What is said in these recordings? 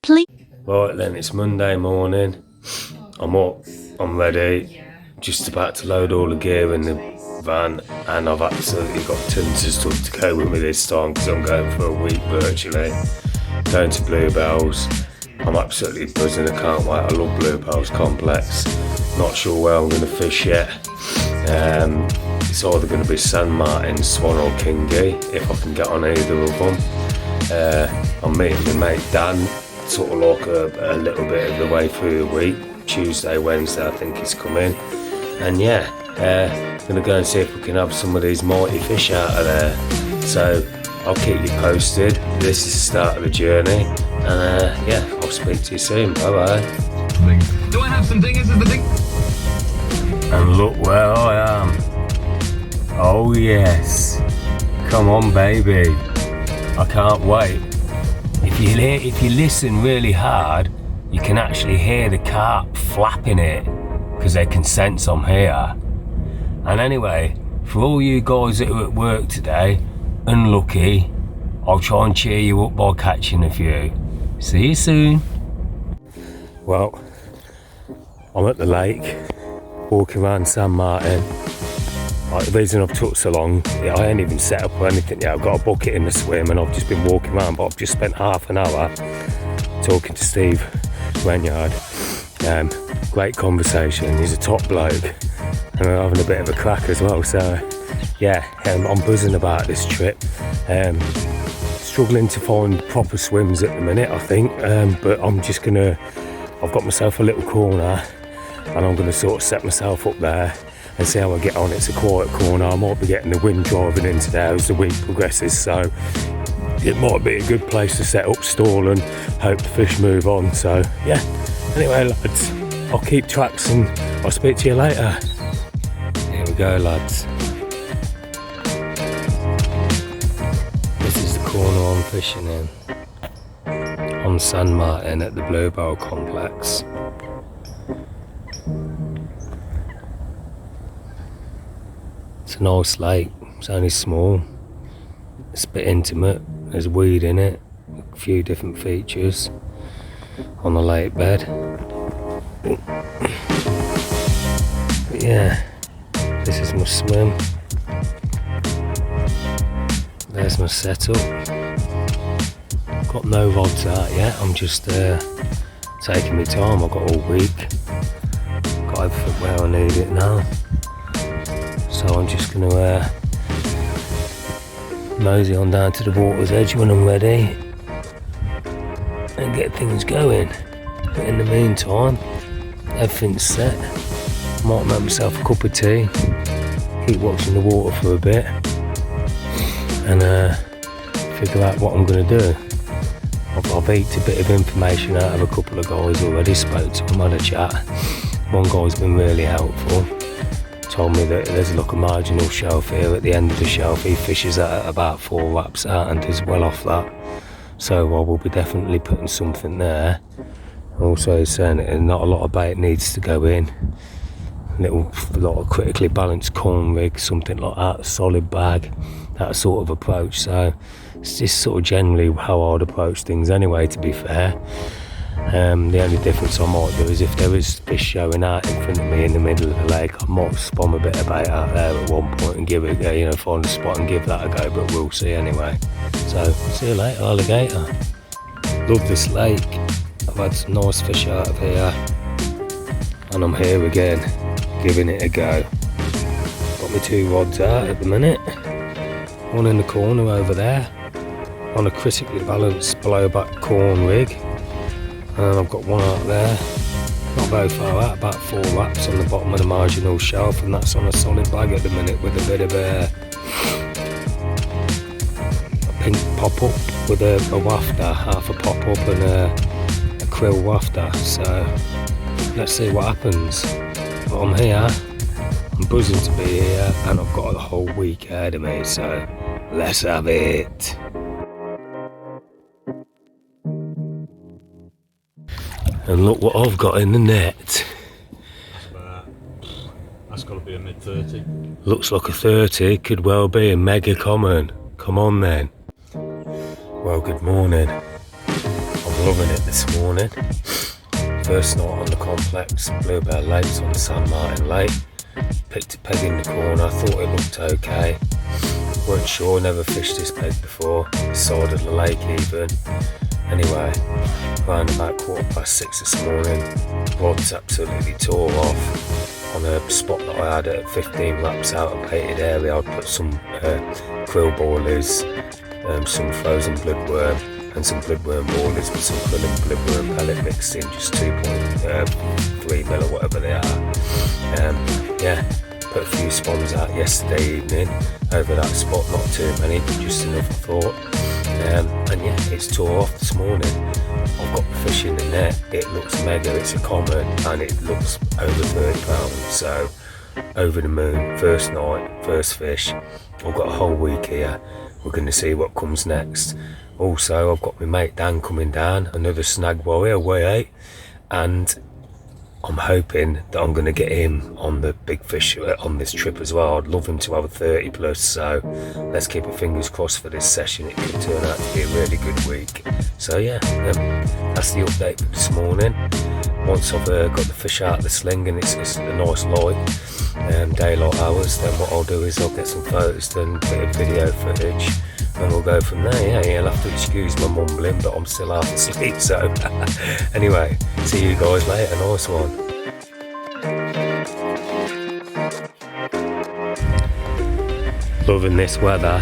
Please. Right then, it's Monday morning. I'm up, I'm ready. Just about to load all the gear in the van, and I've absolutely got tons of stuff to go with me this time because I'm going for a week virtually. Going to Bluebell's. I'm absolutely buzzing, I can't wait. I love Bluebell's complex. Not sure where I'm going to fish yet. It's either going to be sandmartin, swan or kingy, if I can get on either of them. I'm meeting my mate Dan, sort of like a little bit of the way through the week. Tuesday, Wednesday I think he's coming. And yeah, gonna go and see if we can have some of these mighty fish out of there. So I'll keep you posted. This is the start of the journey, and yeah, I'll speak to you soon. Bye bye. Do I have some dingers as the ding? And look where I am. Oh yes, come on baby, I can't wait. If you listen really hard, you can actually hear the carp flapping it because they can sense I'm here. And anyway, for all you guys that are at work today, unlucky, I'll try and cheer you up by catching a few. See you soon. Well, I'm at the lake, walking around sandmartin. The reason I've took so long, I ain't even set up or anything yet. I've got a bucket in the swim and I've just been walking around, but I've just spent half an hour talking to Steve Renyard. Great conversation, he's a top bloke, and we're having a bit of a crack as well. So yeah, I'm buzzing about this trip. Struggling to find proper swims at the minute, I think, but I've got myself a little corner and I'm gonna sort of set myself up there and see how I get on. It's a quiet corner. I might be getting the wind driving into there as the week progresses, so it might be a good place to set up, stall and hope the fish move on. So yeah, anyway lads, I'll keep tracks and I'll speak to you later. Here we go lads. This is the corner I'm fishing in, on sandmartin at the Bluebell complex. It's a nice lake, it's only small, it's a bit intimate, there's weed in it, a few different features on the lake bed. But yeah, this is my swim, there's my setup. Got no rods out yet, I'm just taking my time. I've got all week, got everything where I need it now. So I'm just going to mosey on down to the water's edge when I'm ready and get things going. But in the meantime, everything's set. I might make myself a cup of tea, keep watching the water for a bit and figure out what I'm going to do. I've eked a bit of information out of a couple of guys already, spoke to them, had a chat. One guy's been really helpful. Told me that there's like a marginal shelf here at the end of the shelf. He fishes at about 4 wraps out and does well off that. So I will be definitely putting something there. Also he's saying that not a lot of bait needs to go in. A lot of critically balanced corn rig, something like that, solid bag, that sort of approach. So it's just sort of generally how I'd approach things anyway, to be fair. The only difference I might do is if there is fish showing out in front of me in the middle of the lake, I might spam a bit of bait out there at one point and give it, find a spot and give that a go, but we'll see anyway. So, see you later, alligator. Love this lake. I've had some nice fish out of here, and I'm here again, giving it a go. Got my 2 rods out at the minute. One in the corner over there, on a critically balanced blowback corn rig. And I've got one out there, not very far out, about 4 wraps on the bottom of the marginal shelf, and that's on a solid bag at the minute with a bit of a pink pop-up with a wafter, half a pop-up and a krill wafter. So let's see what happens. But I'm here, I'm buzzing to be here, and I've got the whole week ahead of me, so let's have it. And look what I've got in the net. That's got to be a mid-30. Looks like a 30, could well be a mega common. Come on then. Well, good morning. I've Loving it this morning. First night on the complex, Bluebell Lakes on Sandmartin Lake. Picked a peg in the corner, thought it looked okay. Weren't sure, never fished this peg before, this side of the lake even. Anyway, around about 6:15 this morning, rod's absolutely tore off on a spot that I had at 15 wraps out of baited area. I'd put some krill boilers, some frozen bloodworm and some bloodworm boilers with some krill and bloodworm pellet mixed in, just 2.3 mil or whatever they are. Yeah, put a few spawns out yesterday evening over that spot, not too many, but just enough I thought. And yeah, it's tore off this morning. I've got the fish in the net, it looks mega, it's a common, and it looks over 30 pounds, so over the moon. First night, first fish. I've got a whole week here, we're going to see what comes next. Also, I've got my mate Dan coming down, another snag warrior, way 8, and I'm hoping that I'm going to get him on the big fish on this trip as well. I'd love him to have a 30 plus, so let's keep our fingers crossed for this session. It could turn out to be a really good week. So yeah, that's the update for this morning. Once I've got the fish out of the sling and it's a nice light, daylight hours, then what I'll do is I'll get some photos and a bit of video footage, and we'll go from there. Yeah, you'll have to excuse my mumbling, but I'm still half asleep, so anyway, see you guys later. Nice one. Loving this weather,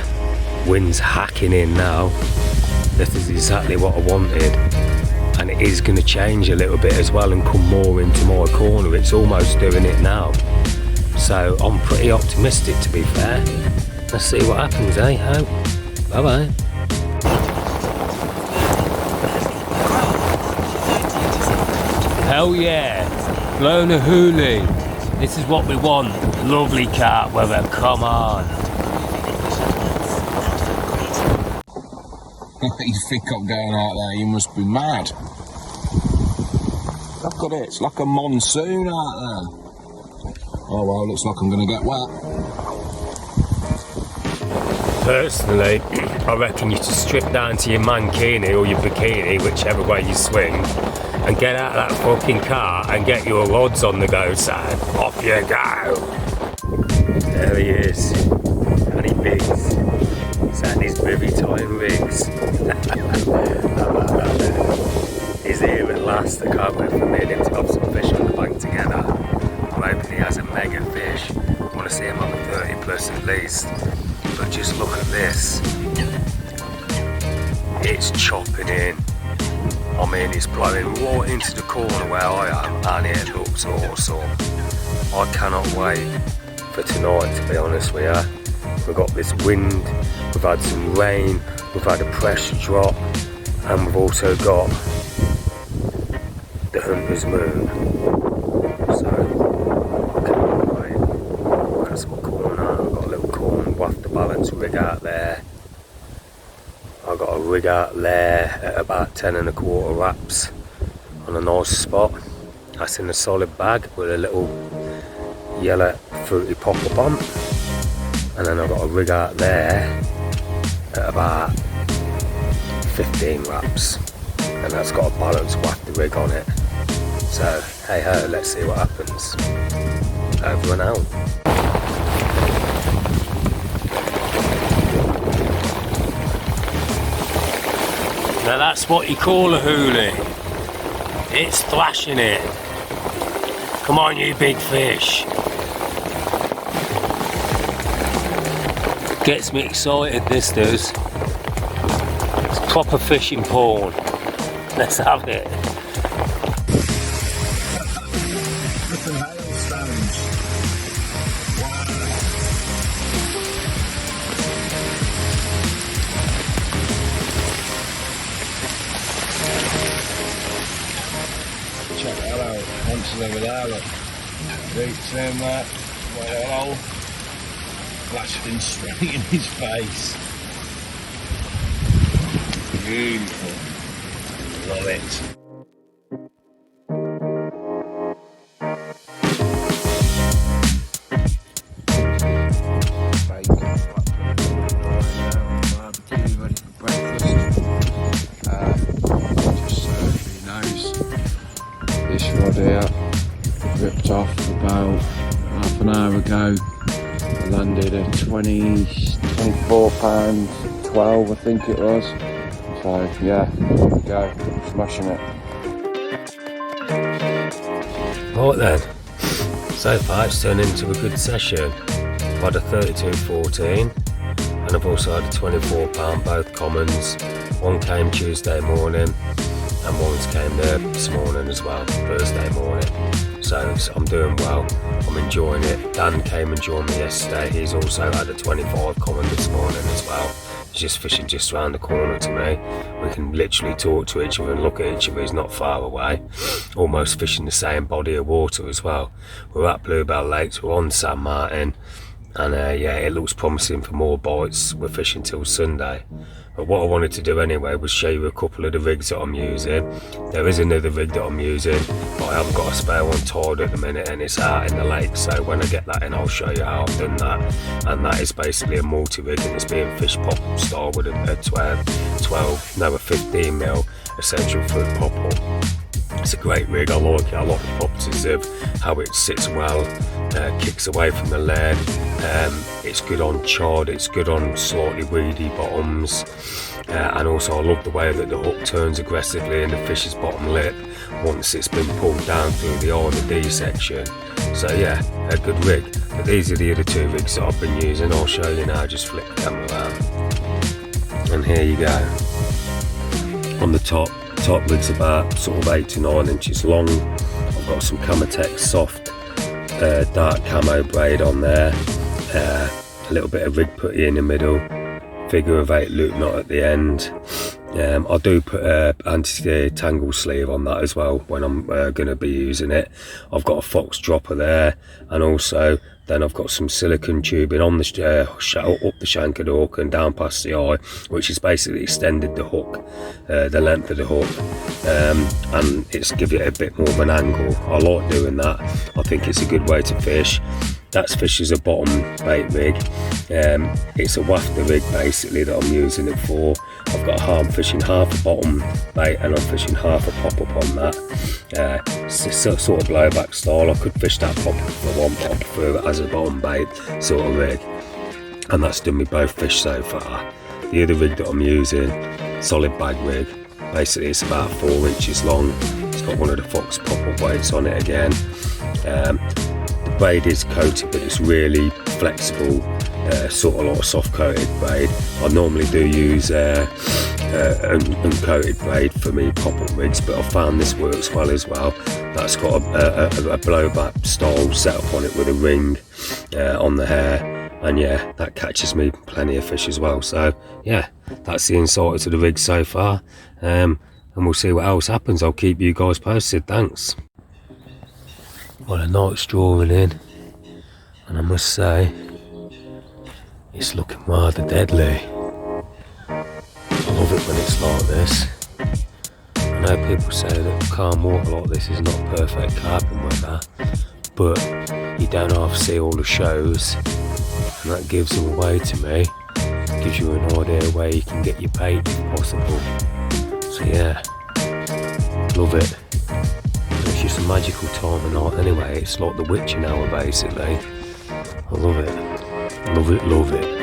wind's hacking in now. This is exactly what I wanted, and it is going to change a little bit as well and come more into my corner. It's almost doing it now, so I'm pretty optimistic, to be fair. Let's see what happens, eh? Bye bye. Hell yeah, blown a hoolie. This is what we want. Lovely carp weather, come on. You think I'm going out there? You must be mad. Look at it, it's like a monsoon out there. Oh well, looks like I'm going to get wet. Personally, I reckon you should strip down to your mankini or your bikini, whichever way you swing, and get out of that fucking car and get your rods on the go, son. Off you go. There he is. Paddy Biggs. Sandy's Rivi tying rigs. He's here at last. I can't wait for me and him to have some fish on the bank together. I'm hoping he has a mega fish. I want to see him have a 30 plus at least. But just look at this. It's chopping in. I mean, it's blowing right into the corner where I am, and it looks awesome. I cannot wait for tonight, to be honest with you. We've got this wind, we've had some rain, we've had a pressure drop, and we've also got the hunter's moon. So, I cannot wait. That's my corner. I've got a little corner waft balance rig out there. I've got a rig out there at about 10 1/4 wraps on a nice spot. That's in a solid bag with a little yellow fruity pop-up on. And then I've got a rig out there at about 15 wraps, and that's got a balanced waft rig on it. So hey ho, let's see what happens. Over and out. Now that's what you call a hoolie. It's thrashing it. Come on, you big fish. Gets me excited, this does. It's proper fishing porn. Let's have it. Check that out, onto over there, look. Roots in there, well, blasting straight in his face. Beautiful. Love it. Bacon, barbecue, ready for breakfast. Just off about half an hour ago. I landed a £24.12, I think it was. So yeah, there we go, smashing it. Right then, so far it's turned into a good session. I've had a 32.14 and I've also had a £24, both commons. One came Tuesday morning and one's came there this morning as well, Thursday morning. So I'm doing well, I'm enjoying it. Dan came and joined me yesterday, he's also had a 25 common this morning as well. He's just fishing just around the corner to me. We can literally talk to each other and look at each other, he's not far away. Almost fishing the same body of water as well. We're at Bluebell Lakes, we're on Sandmartin, and yeah, it looks promising for more bites. We're fishing till Sunday. But what I wanted to do anyway was show you a couple of the rigs that I'm using. There is another rig that I'm using, but I haven't got a spare one tied at the minute and it's out in the lake. So when I get that in, I'll show you how I've done that. And that is basically a multi-rig and it's being fish pop style with a 15mm essential fruit popple. It's a great rig, I like it. I like the properties of how it sits well, kicks away from the lead. It's good on chard, it's good on slightly weedy bottoms, and also I love the way that the hook turns aggressively in the fish's bottom lip once it's been pulled down through the R and the D section. So yeah, a good rig. But these are the other two rigs that I've been using. I'll show you now, just flip the camera around. And here you go. On the top rig's about sort of 8 to 9 inches long. I've got some Camotex soft dark camo braid on there, a little bit of rig putty in the middle, figure of 8 loop knot at the end. I do put anti-tangle sleeve on that as well when I'm going to be using it. I've got a fox dropper there, and also then I've got some silicone tubing on the up the shank of the hook and down past the eye, which has basically extended the hook, the length of the hook, and it's give it a bit more of an angle. I like doing that. I think it's a good way to fish. That's fish as a bottom bait rig. It's a wafter rig basically that I'm using it for. I've got I'm fishing half a bottom bait and I'm fishing half a pop up on that. It's a sort of blowback style. I could fish that pop up for one, but I prefer it as a bottom bait sort of rig. And that's done me both fish so far. The other rig that I'm using, solid bag rig. Basically it's about 4 inches long. It's got one of the fox pop up weights on it again. The braid is coated, but it's really flexible, sort of like a soft coated braid. I normally do use uncoated braid for me pop-up rigs, but I found this works well as well. That's got a blowback style set up on it with a ring on the hair, and yeah, that catches me plenty of fish as well. So yeah, that's the insight to the rig so far, and we'll see what else happens. I'll keep you guys posted. Thanks. Well, the night's drawing in, and I must say, it's looking rather deadly. I love it when it's like this. I know people say that calm water like this is not perfect carping weather, but you don't have to see all the shows, and that gives them away to me. Gives you an idea where you can get your bait if possible. So yeah, love it. It's just a magical time of night anyway. It's like the witching hour basically. I love it. Love it, love it.